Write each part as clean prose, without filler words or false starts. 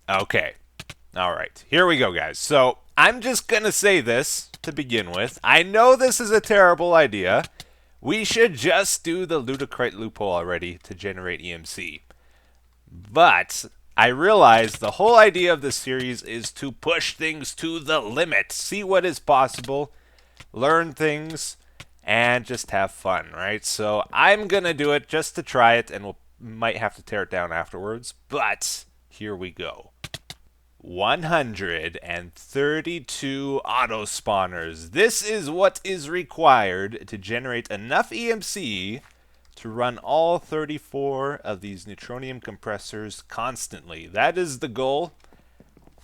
Okay. All right. Here we go, guys. So I'm just going to say this to begin with. I know this is a terrible idea. We should just do the ludicrous loophole already to generate EMC. But I realize the whole idea of this series is to push things to the limit, see what is possible, learn things, and just have fun, right? So I'm going to do it just to try it, and we might have to tear it down afterwards. But here we go. 132 auto spawners. This is what is required to generate enough EMC to run all 34 of these neutronium compressors constantly. That is the goal.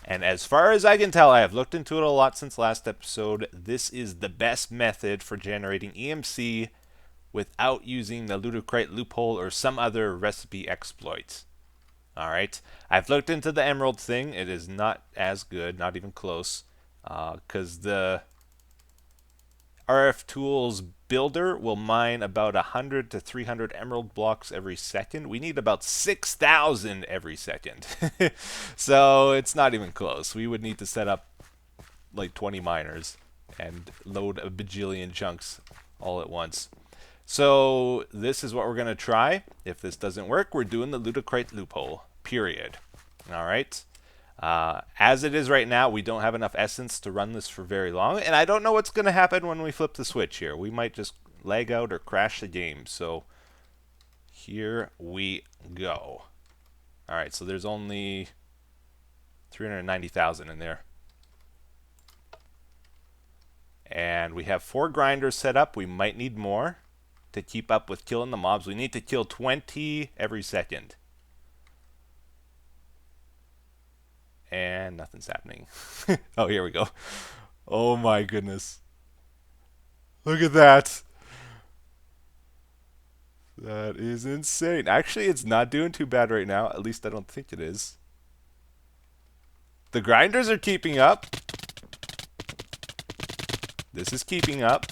And as far as I can tell, I have looked into it a lot since last episode. This is the best method for generating EMC without using the ludicrous loophole or some other recipe exploit. Alright, I've looked into the emerald thing. It is not as good, not even close, because the RF Tools builder will mine about 100 to 300 emerald blocks every second. We need about 6,000 every second. So it's not even close. We would need to set up like 20 miners and load a bajillion chunks all at once. So this is what we're going to try. If this doesn't work, we're doing the ludicrous loophole, period. All right. As it is right now, we don't have enough essence to run this for very long, and I don't know what's going to happen when we flip the switch here. We might just lag out or crash the game. So here we go. All right, so there's only 390,000 in there. And we have 4 grinders set up. We might need more to keep up with killing the mobs. We need to kill 20 every second. And nothing's happening. Oh, here we go. Oh my goodness. Look at that. That is insane. Actually, it's not doing too bad right now. At least I don't think it is. The grinders are keeping up. This is keeping up.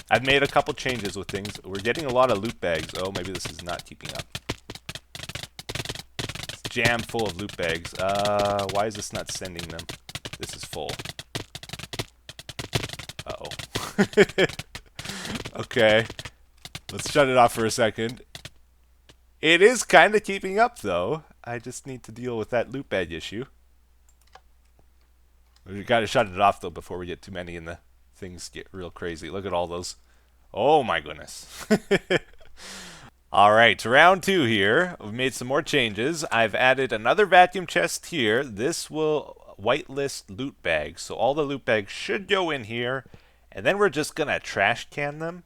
I've made a couple changes with things. We're getting a lot of loot bags. Oh, maybe this is not keeping up. It's jam full of loot bags. Why is this not sending them? This is full. Uh-oh. Okay. Let's shut it off for a second. It is kind of keeping up, though. I just need to deal with that loot bag issue. We gotta shut it off, though, before we get too many and the things get real crazy. Look at all those. Oh my goodness. Alright, round 2 here. We've made some more changes. I've added another vacuum chest here. This will whitelist loot bags. So all the loot bags should go in here. And then we're just gonna trash can them,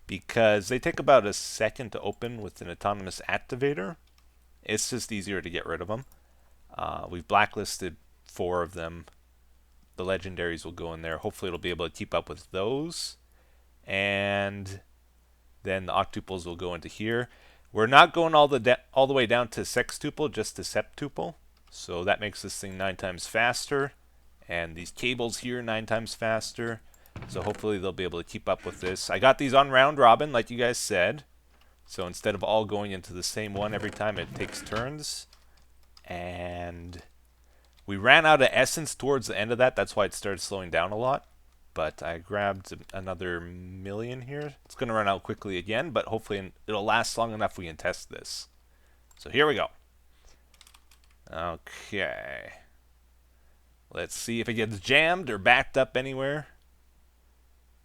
because they take about a second to open with an autonomous activator. It's just easier to get rid of them. We've blacklisted 4 of them. The legendaries will go in there. Hopefully it'll be able to keep up with those. And then the octuples will go into here. We're not going all the way down to sextuple, just to septuple. So that makes this thing 9 times faster. And these cables here 9 times faster. So hopefully they'll be able to keep up with this. I got these on round robin, like you guys said. So instead of all going into the same one every time, it takes turns. And we ran out of essence towards the end of that. That's why it started slowing down a lot. But I grabbed another million here. It's going to run out quickly again, but hopefully it'll last long enough we can test this. So here we go. Okay. Let's see if it gets jammed or backed up anywhere,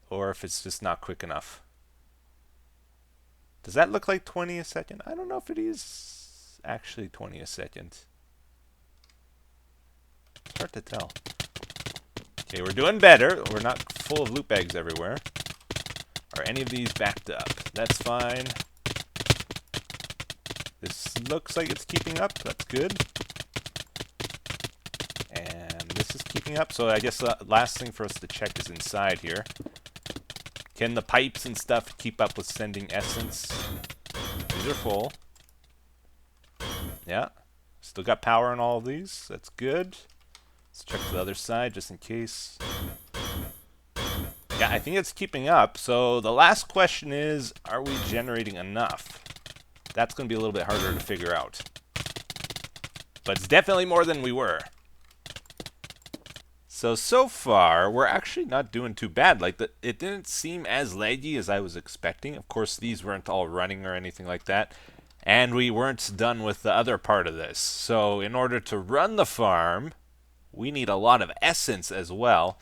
or if it's just not quick enough. Does that look like 20 a second? I don't know if it is actually 20 a second. It's hard to tell. Okay, we're doing better. We're not full of loot bags everywhere. Are any of these backed up? That's fine. This looks like it's keeping up. That's good. And this is keeping up. So I guess the last thing for us to check is inside here. Can the pipes and stuff keep up with sending essence? These are full. Yeah. Still got power on all of these. That's good. Let's check the other side just in case. Yeah, I think it's keeping up. So the last question is, are we generating enough? That's going to be a little bit harder to figure out. but it's definitely more than we were. So far, we're actually not doing too bad. Like, it didn't seem as laggy as I was expecting. Of course, these weren't all running or anything like that. And we weren't done with the other part of this. So in order to run the farm, we need a lot of essence as well.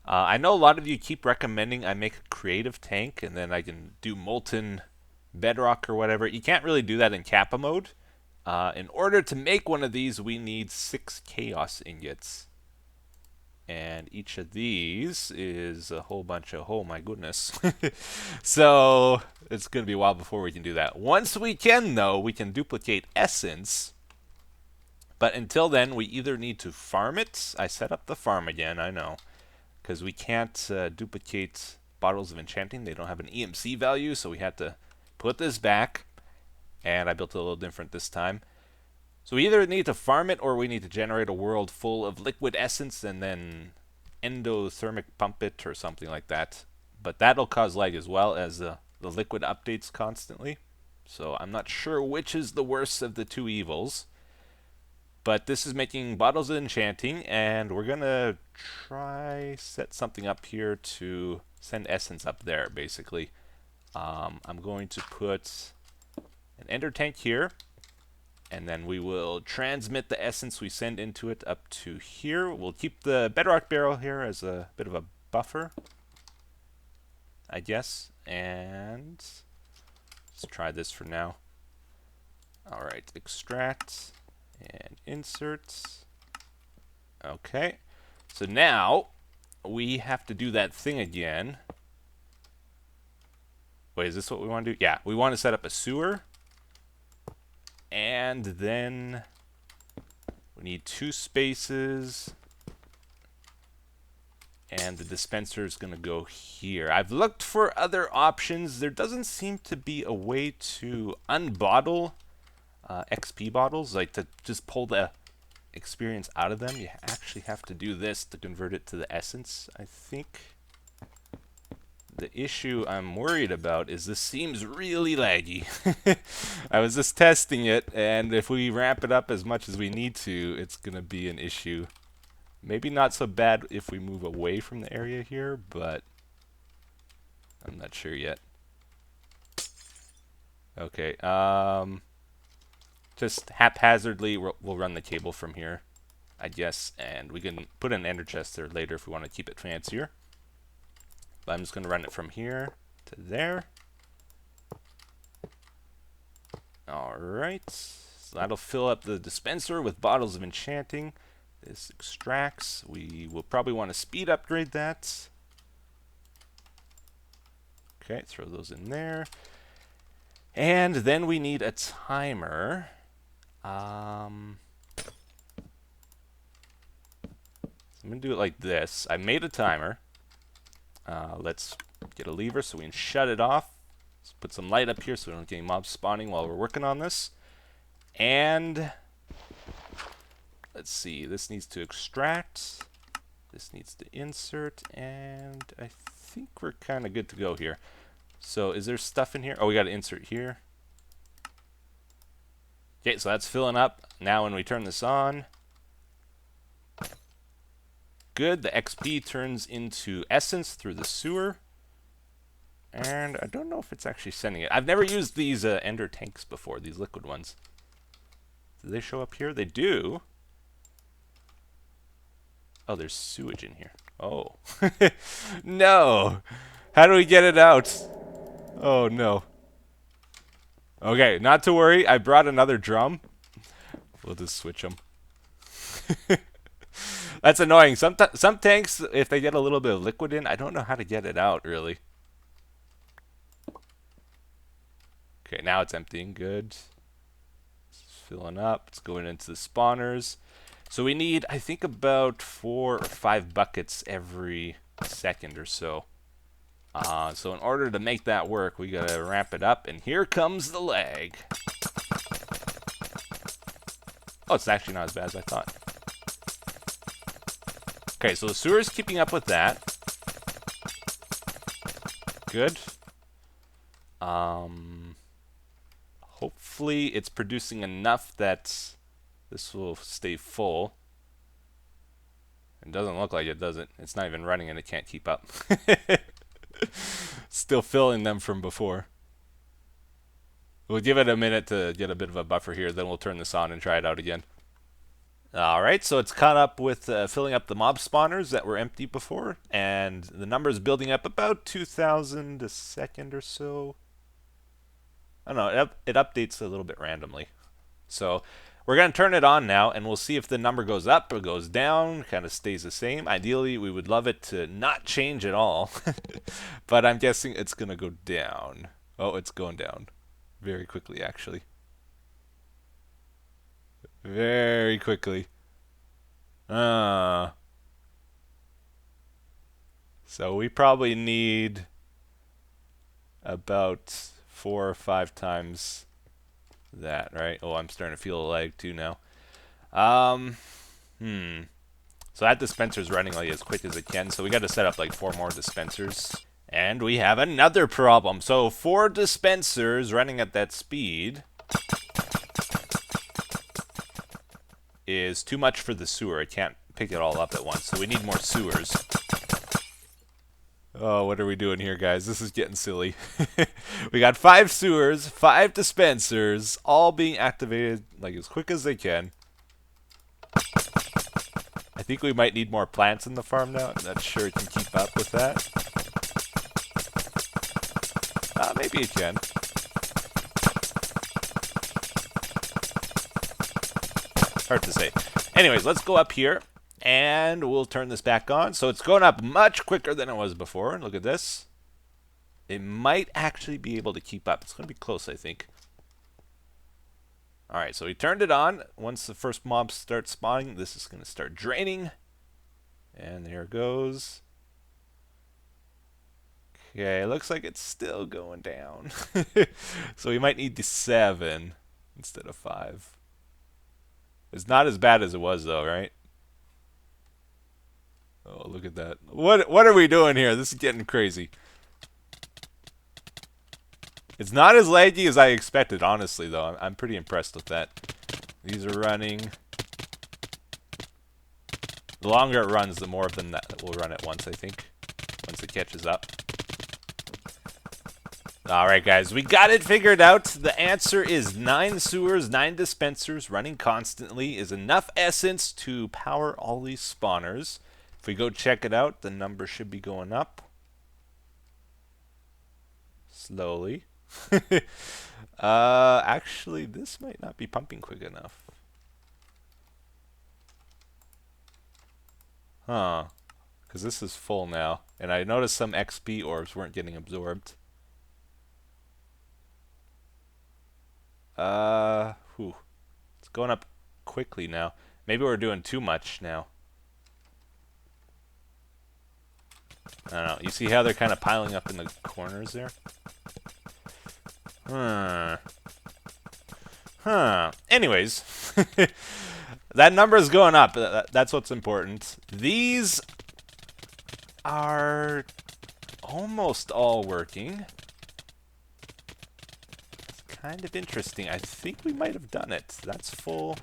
I know a lot of you keep recommending I make a creative tank, and then I can do molten bedrock or whatever. You can't really do that in Kappa mode. In order to make one of these, we need 6 chaos ingots. And each of these is a whole bunch of, oh my goodness. So it's going to be a while before we can do that. Once we can, though, we can duplicate essence. But until then, we either need to farm it. I set up the farm again, I know. Because we can't duplicate bottles of enchanting. They don't have an EMC value, so we had to put this back. And I built it a little different this time. So we either need to farm it or we need to generate a world full of liquid essence and then endothermic pump it or something like that. But that'll cause lag as well as the liquid updates constantly. So I'm not sure which is the worst of the two evils. But this is making bottles of enchanting, and we're going to try set something up here to send essence up there, basically. I'm going to put an ender tank here. And then we will transmit the essence we send into it up to here. We'll keep the bedrock barrel here as a bit of a buffer, I guess. And let's try this for now. All right, extract and insert. Okay, so now we have to do that thing again. Wait, is this what we want to do? Yeah, we want to set up a sewer. And then we need 2 spaces. And the dispenser is going to go here. I've looked for other options. There doesn't seem to be a way to unbottle XP bottles, like to just pull the experience out of them. You actually have to do this to convert it to the essence, I think. The issue I'm worried about is this seems really laggy. I was just testing it, and if we ramp it up as much as we need to, it's going to be an issue. Maybe not so bad if we move away from the area here, but I'm not sure yet. Okay, just haphazardly, we'll run the cable from here, I guess, and we can put an ender chest there later if we want to keep it fancier. But I'm just going to run it from here to there. Alright, so that'll fill up the dispenser with bottles of enchanting. This extracts. We will probably want to speed upgrade that. Okay, throw those in there. And then we need a timer. I'm going to do it like this. I made a timer. Let's get a lever so we can shut it off. Let's put some light up here so we don't get any mobs spawning while we're working on this. And let's see, this needs to extract. This needs to insert, and I think we're kind of good to go here. So is there stuff in here? Oh, we got to insert here. Okay, so that's filling up. Now when we turn this on, good, the XP turns into essence through the sewer. And I don't know if it's actually sending it. I've never used these ender tanks before, these liquid ones. Do they show up here? They do. Oh, there's sewage in here. Oh. No! How do we get it out? Oh, no. Okay, not to worry. I brought another drum. We'll just switch them. That's annoying. Some tanks, if they get a little bit of liquid in, I don't know how to get it out, really. Okay, now it's emptying. Good. It's filling up. It's going into the spawners. So we need, I think, about 4 or 5 buckets every second or so. So in order to make that work, we gotta ramp it up, and here comes the lag. Oh, it's actually not as bad as I thought. Okay, so the sewer's keeping up with that. Good. Hopefully it's producing enough that This will stay full. It doesn't look like it, does it? It's not even running and it can't keep up. Still filling them from before. We'll give it a minute to get a bit of a buffer here, then we'll turn this on and try it out again. Alright, so it's caught up with filling up the mob spawners that were empty before, and the number is building up about 2,000 a second or so. I don't know, it updates a little bit randomly. So we're going to turn it on now, and we'll see if the number goes up or goes down, kind of stays the same. Ideally, we would love it to not change at all, but I'm guessing it's going to go down. Oh, it's going down. Very quickly, actually. Very quickly. So we probably need about 4 or 5 times that, right? Oh, I'm starting to feel a lag too now. So that dispenser's running like as quick as it can, so we got to set up like 4 more dispensers. And we have another problem. So 4 dispensers running at that speed is too much for the sewer. It can't pick it all up at once, so we need more sewers. Oh, what are we doing here, guys? This is getting silly. We got 5 sewers, 5 dispensers, all being activated like as quick as they can. I think we might need more plants in the farm now. I'm not sure it can keep up with that. Maybe it can. Hard to say. Anyways, let's go up here, and we'll turn this back on. So it's going up much quicker than it was before. Look at this. It might actually be able to keep up. It's going to be close, I think. Alright, so we turned it on. Once the first mob starts spawning, this is going to start draining. And there it goes. Okay, looks like it's still going down. So we might need 7 instead of 5. It's not as bad as it was, though, right? Oh, look at that. What are we doing here? This is getting crazy. It's not as laggy as I expected, honestly, though. I'm pretty impressed with that. These are running. The longer it runs, the more of them that will run at once, I think. Once it catches up. Alright, guys. We got it figured out. The answer is 9 sewers, 9 dispensers running constantly is enough essence to power all these spawners. If we go check it out, the number should be going up. Slowly. Actually, this might not be pumping quick enough. Huh. Because this is full now. And I noticed some XP orbs weren't getting absorbed. It's going up quickly now. Maybe we're doing too much now. I don't know. You see how they're kind of piling up in the corners there? Anyways, that number is going up. That's what's important. These are almost all working. It's kind of interesting. I think we might have done it. That's full.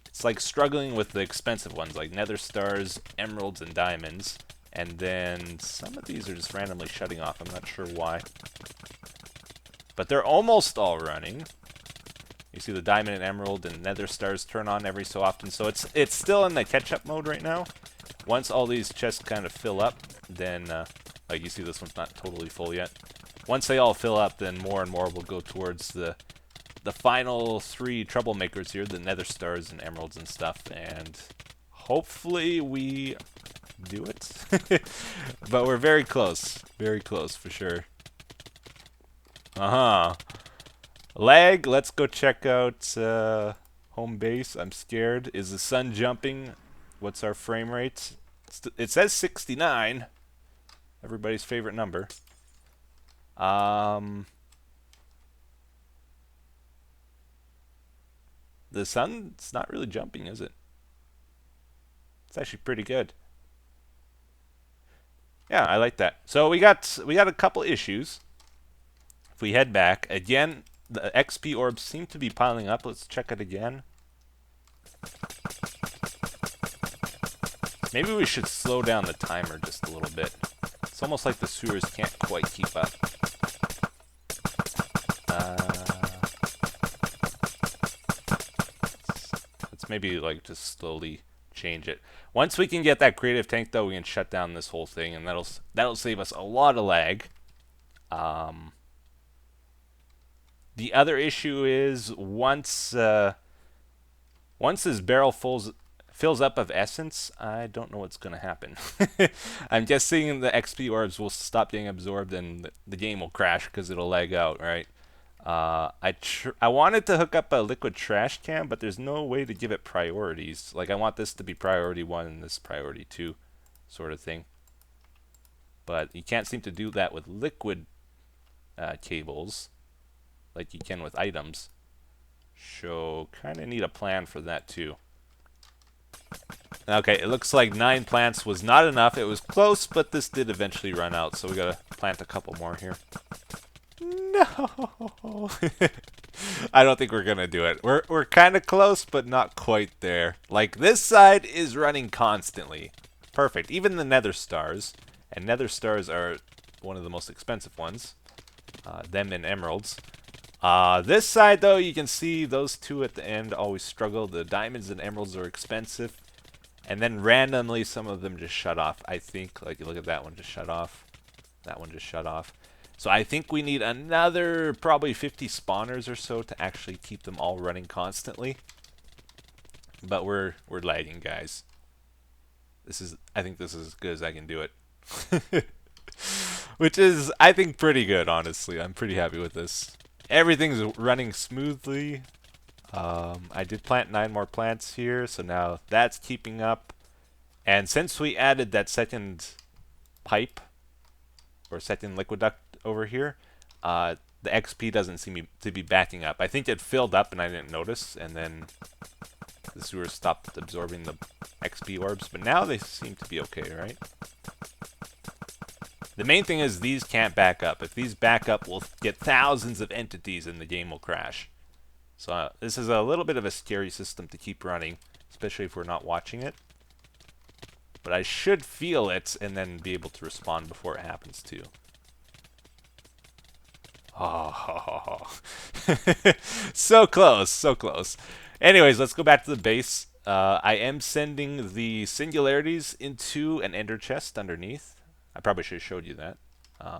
It's like struggling with the expensive ones, like nether stars, emeralds, and diamonds. And then some of these are just randomly shutting off. I'm not sure why. But they're almost all running. You see the diamond and emerald and nether stars turn on every so often. So it's still in the catch-up mode right now. Once all these chests kind of fill up, then, like you see this one's not totally full yet. Once they all fill up, then more and more will go towards the final 3 troublemakers here, the nether stars and emeralds and stuff. And hopefully we do it. But we're very close for sure. Lag. Let's go check out home base. I'm scared. Is the sun jumping? What's our frame rate? It says 69. Everybody's favorite number. The sun's not really jumping, is it? It's actually pretty good. Yeah, I like that. So we got a couple issues. If we head back again, the XP orbs seem to be piling up. Let's check it again. Maybe we should slow down the timer just a little bit. It's almost like the sewers can't quite keep up. Let's maybe like just slowly change it. Once we can get that creative tank though, we can shut down this whole thing, and that'll save us a lot of lag. The other issue is once this barrel fills up of essence, I don't know what's going to happen. I'm guessing the XP orbs will stop being absorbed and the game will crash because it'll lag out, right? I wanted to hook up a liquid trash can, but there's no way to give it priorities. Like, I want this to be priority 1 and this priority 2 sort of thing. But you can't seem to do that with liquid cables like you can with items. So, kind of need a plan for that too. Okay, it looks like 9 plants was not enough. It was close, but this did eventually run out, so we gotta plant a couple more here. No! I don't think we're gonna do it. We're kind of close, but not quite there. Like, this side is running constantly. Perfect. Even the nether stars, and nether stars are one of the most expensive ones. Them and emeralds. This side, though, you can see those two at the end always struggle. The diamonds and emeralds are expensive. And then randomly, some of them just shut off, I think. Like, you look at that one just shut off. That one just shut off. So I think we need another probably 50 spawners or so to actually keep them all running constantly. But we're lagging, guys. I think this is as good as I can do it. Which is, I think, pretty good, honestly. I'm pretty happy with this. Everything's running smoothly. I did plant 9 more plants here, so now that's keeping up. And since we added that second pipe, or second liquid duct over here, the XP doesn't seem to be backing up. I think it filled up and I didn't notice, and then the sewer stopped absorbing the XP orbs, but now they seem to be okay, right? The main thing is these can't back up. If these back up, we'll get thousands of entities and the game will crash. So this is a little bit of a scary system to keep running, especially if we're not watching it. But I should feel it and then be able to respond before it happens too. Oh, so close, so close. Anyways, let's go back to the base. I am sending the singularities into an ender chest underneath. I probably should have showed you that.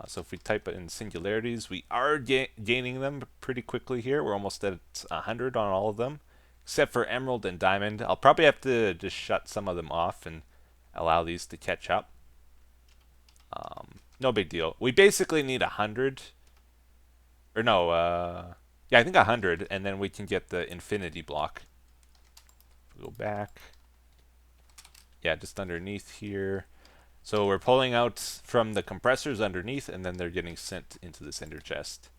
So if we type in singularities, we are gaining them pretty quickly here. We're almost at 100 on all of them, except for emerald and diamond. I'll probably have to just shut some of them off and allow these to catch up. No big deal. We basically need 100. Or no, yeah, I think 100, and then we can get the infinity block. Go back. Yeah, just underneath here. So we're pulling out from the compressors underneath, and then they're getting sent into this ender chest.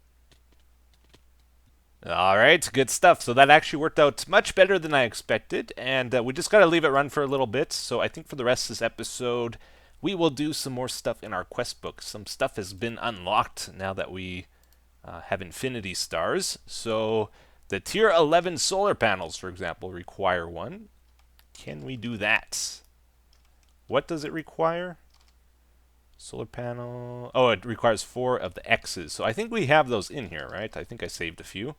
Alright, good stuff. So that actually worked out much better than I expected, and we just got to leave it run for a little bit. So I think for the rest of this episode, we will do some more stuff in our quest book. Some stuff has been unlocked now that we have infinity stars. So the tier 11 solar panels, for example, require one. Can we do that? What does it require? Solar panel. Oh, it requires 4 of the X's. So I think we have those in here, right? I think I saved a few.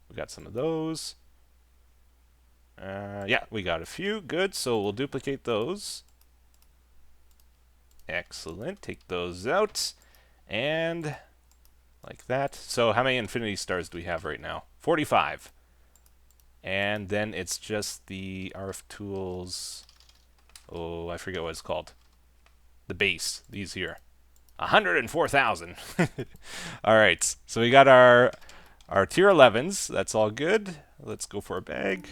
We got some of those. Yeah, we got a few. Good. So we'll duplicate those. Excellent. Take those out. And like that. So how many infinity stars do we have right now? 45. And then it's just the RF tools. Oh, I forget what it's called. The base. These here. 104,000. All right. So we got our tier 11s. That's all good. Let's go for a bag.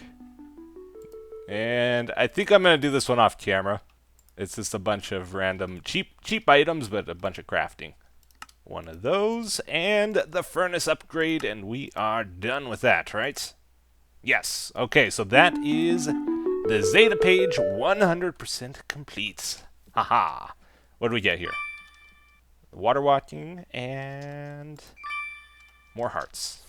And I think I'm going to do this one off camera. It's just a bunch of random cheap items, but a bunch of crafting. One of those, and the furnace upgrade, and we are done with that, right? Yes. Okay, so that is the Zeta page 100% complete. Haha. What do we get here? Water walking and more hearts.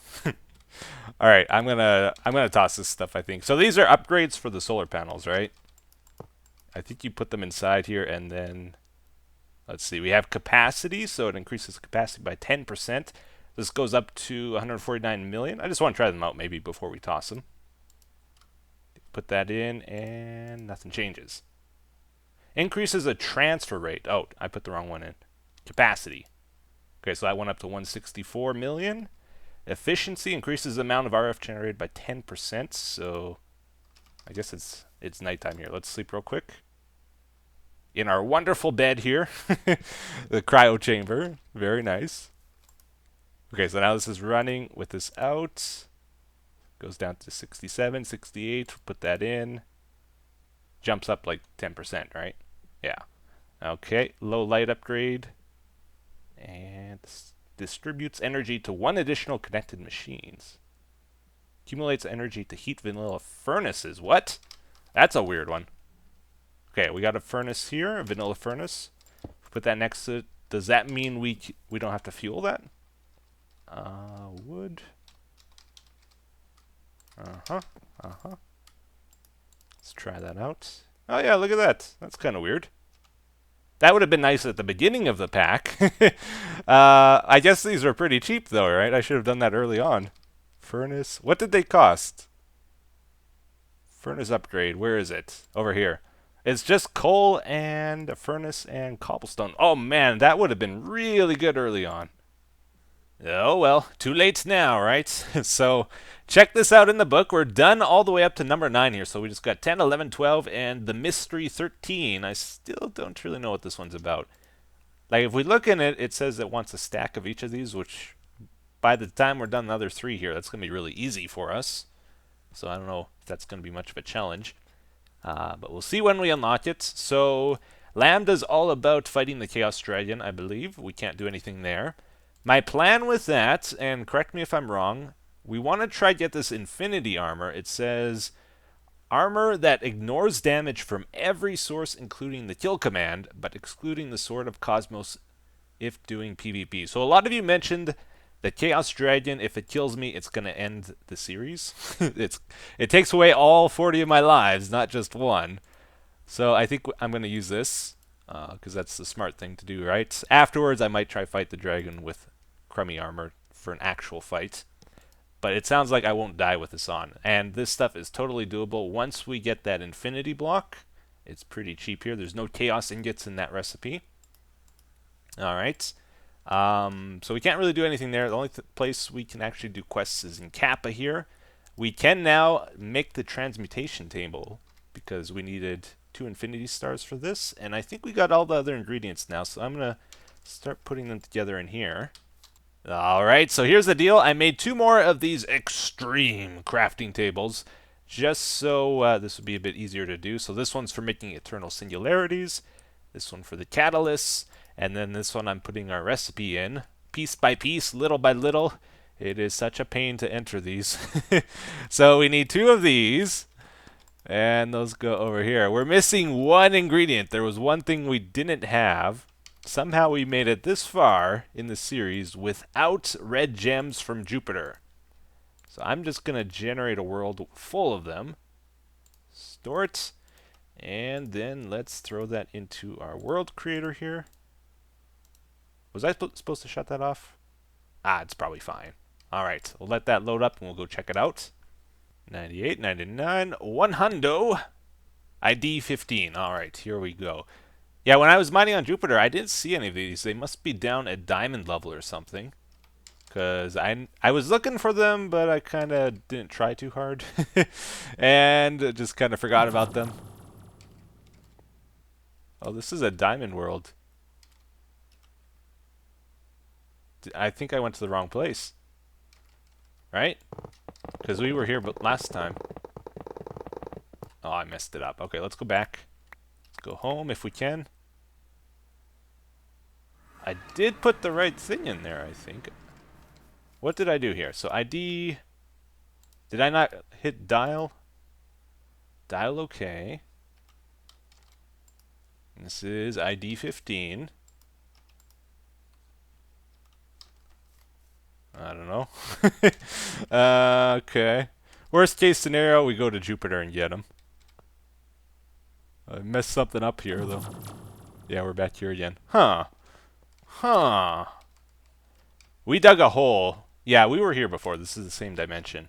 All right, I'm gonna toss this stuff, I think. So these are upgrades for the solar panels, right? I think you put them inside here, and then let's see. We have capacity, so it increases capacity by 10%. This goes up to 149 million. I just want to try them out maybe before we toss them. Put that in, and nothing changes. Increases a transfer rate. Oh, I put the wrong one in. Capacity. Okay, so that went up to 164 million. Efficiency increases the amount of RF generated by 10%. So I guess it's nighttime here. Let's sleep real quick. In our wonderful bed here. The cryo chamber. Very nice. Okay, so now this is running with this out. Goes down to 67, 68. Put that in. Jumps up like 10%, right? Yeah. Okay, low light upgrade. And distributes energy to one additional connected machines. Accumulates energy to heat vanilla furnaces. What? That's a weird one. Okay, we got a furnace here, a vanilla furnace. Put that next to it. Does that mean we don't have to fuel that? Wood. Let's try that out. Oh yeah, look at that. That's kind of weird. That would have been nice at the beginning of the pack. I guess these are pretty cheap though, right? I should have done that early on. Furnace. What did they cost? Furnace upgrade. Where is it? Over here. It's just coal and a furnace and cobblestone. Oh man, that would have been really good early on. Oh well, too late now, right? So check this out in the book. We're done all the way up to number 9 here. So we just got 10, 11, 12, and the mystery 13. I still don't really know what this one's about. Like if we look in it, it says it wants a stack of each of these, which by the time we're done the other 3 here, that's going to be really easy for us. So I don't know if that's going to be much of a challenge. But we'll see when we unlock it. So Lambda's all about fighting the Chaos Dragon, I believe. We can't do anything there. My plan with that, and correct me if I'm wrong, we want to try to get this infinity armor. It says armor that ignores damage from every source, including the kill command, but excluding the Sword of Cosmos if doing PvP. So a lot of you mentioned the Chaos Dragon, if it kills me, it's going to end the series. It takes away all 40 of my lives, not just one. So I think I'm going to use this, because that's the smart thing to do, right? Afterwards, I might try fight the dragon with crummy armor for an actual fight. But it sounds like I won't die with this on. And this stuff is totally doable. Once we get that infinity block, it's pretty cheap here. There's no chaos ingots in that recipe. Alright. So we can't really do anything there. The only place we can actually do quests is in Kappa here. We can now make the transmutation table because we needed 2 infinity stars for this. And I think we got all the other ingredients now. So I'm going to start putting them together in here. Alright, so here's the deal. I made 2 more of these extreme crafting tables just so this would be a bit easier to do. So this one's for making eternal singularities, this one for the catalysts, and then this one I'm putting our recipe in, piece by piece, little by little. It is such a pain to enter these. So we need 2 of these, and those go over here. We're missing 1 ingredient. There was one thing we didn't have. Somehow we made it this far in the series without red gems from Jupiter. So I'm just going to generate a world full of them. Store it. And then let's throw that into our world creator here. Was I supposed to shut that off? It's probably fine. Alright, we'll let that load up and we'll go check it out. 98, 99, 100. ID 15. Alright, here we go. Yeah, when I was mining on Jupiter, I didn't see any of these. They must be down at diamond level or something. Because I was looking for them, but I kind of didn't try too hard. And just kind of forgot about them. Oh, this is a diamond world. I think I went to the wrong place. Right? Because we were here but last time. Oh, I messed it up. Okay, let's go back. Go home if we can. I did put the right thing in there, I think. What did I do here? So ID... Did I not hit dial? Dial OK. This is ID 15. I don't know. Okay. Worst case scenario, we go to Jupiter and get him. I messed something up here, though. Yeah, we're back here again. Huh. Huh. We dug a hole. Yeah, we were here before. This is the same dimension.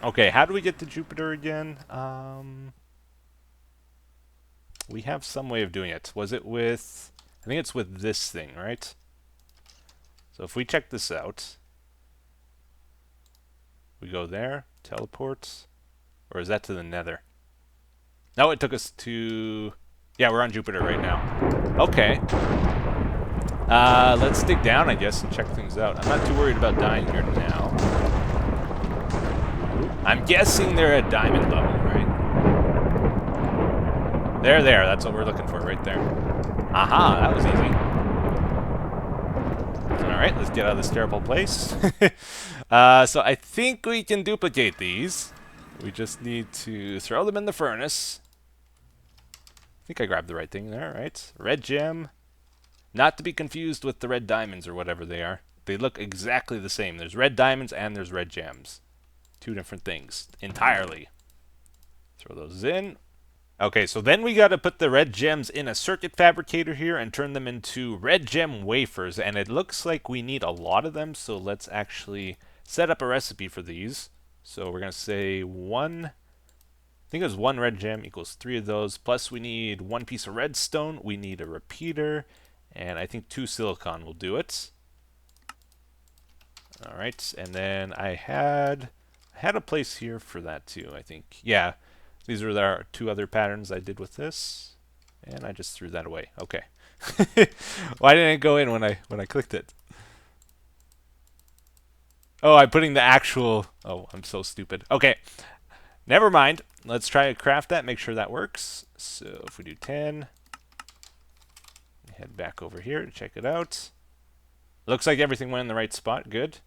Okay, how do we get to Jupiter again? We have some way of doing it. Was it with... I think it's with this thing, right? So if we check this out... We go there, teleport, or is that to the nether? No, it took us to... Yeah, we're on Jupiter right now. Okay. Let's dig down, I guess, and check things out. I'm not too worried about dying here now. I'm guessing they're at diamond level, right? There, that's what we're looking for right there. Aha, that was easy. Alright, let's get out of this terrible place. So I think we can duplicate these. We just need to throw them in the furnace. I think I grabbed the right thing there, right? Red gem. Not to be confused with the red diamonds or whatever they are. They look exactly the same. There's red diamonds and there's red gems. Two different things entirely. Throw those in. Okay, so then we got to put the red gems in a circuit fabricator here and turn them into red gem wafers. And it looks like we need a lot of them, so let's actually set up a recipe for these. So we're going to say I think it was 1 red gem equals 3 of those. Plus we need 1 piece of redstone. We need a repeater. And I think 2 silicon will do it. Alright, and then I had a place here for that too, I think. Yeah. These are the 2 other patterns I did with this, and I just threw that away. Okay. Why didn't it go in when I clicked it? Oh, I'm putting the actual... Oh, I'm so stupid. Okay. Never mind. Let's try to craft that, make sure that works. So if we do 10, head back over here to check it out. Looks like everything went in the right spot. Good.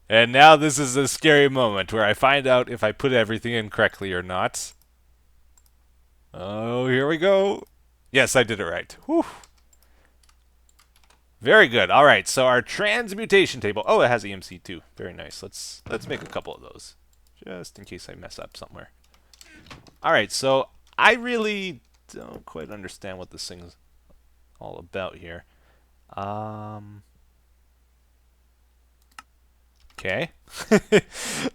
And now this is a scary moment where I find out if I put everything in correctly or not. Oh, here we go. Yes, I did it right. Whew. Very good. All right, so our transmutation table. Oh, it has EMC too. Very nice. Let's make a couple of those, just in case I mess up somewhere. All right, so I really don't quite understand what this thing's all about here. Okay.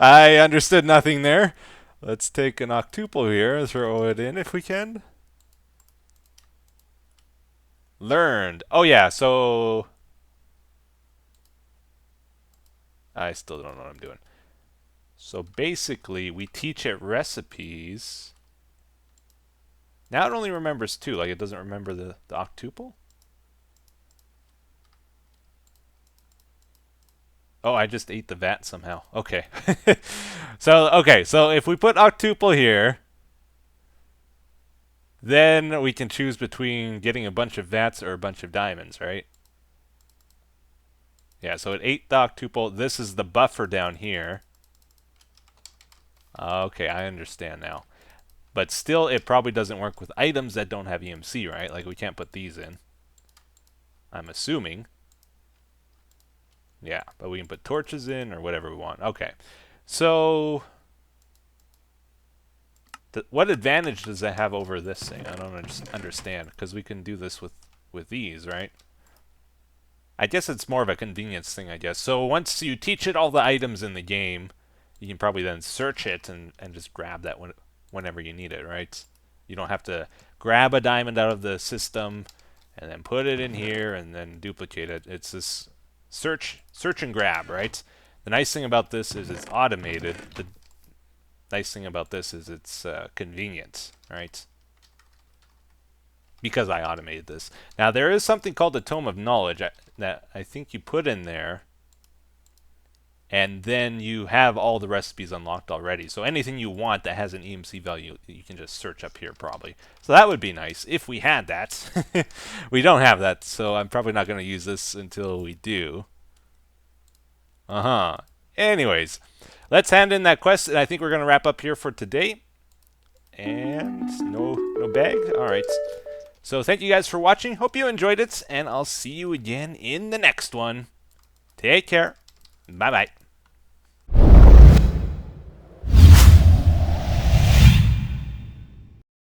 I understood nothing there. Let's take an octuple here and throw it in if we can. Learned. Oh yeah, so... I still don't know what I'm doing. So basically, we teach it recipes. Now it only remembers 2, like it doesn't remember the octuple? Oh, I just ate the vat somehow. Okay. So if we put octuple here, then we can choose between getting a bunch of vats or a bunch of diamonds, right? Yeah, so it ate the octuple. This is the buffer down here. Okay, I understand now. But still, it probably doesn't work with items that don't have EMC, right? Like, we can't put these in. I'm assuming. Yeah, but we can put torches in or whatever we want. Okay. So, what advantage does that have over this thing? I don't understand, because we can do this with these, right? I guess it's more of a convenience thing, I guess. So once you teach it all the items in the game, you can probably then search it and just grab that whenever you need it, right? You don't have to grab a diamond out of the system and then put it in here and then duplicate it. It's this search and grab, right? The nice thing about this is it's automated. The nice thing about this is it's convenient, right? Because I automated this. Now there is something called the Tome of Knowledge that I think you put in there, and then you have all the recipes unlocked already. So anything you want that has an EMC value, you can just search up here probably. So that would be nice if we had that. We don't have that, so I'm probably not going to use this until we do. Anyways, let's hand in that quest, and I think we're going to wrap up here for today. And no bag? Alright. So thank you guys for watching. Hope you enjoyed it, and I'll see you again in the next one. Take care. Bye-bye.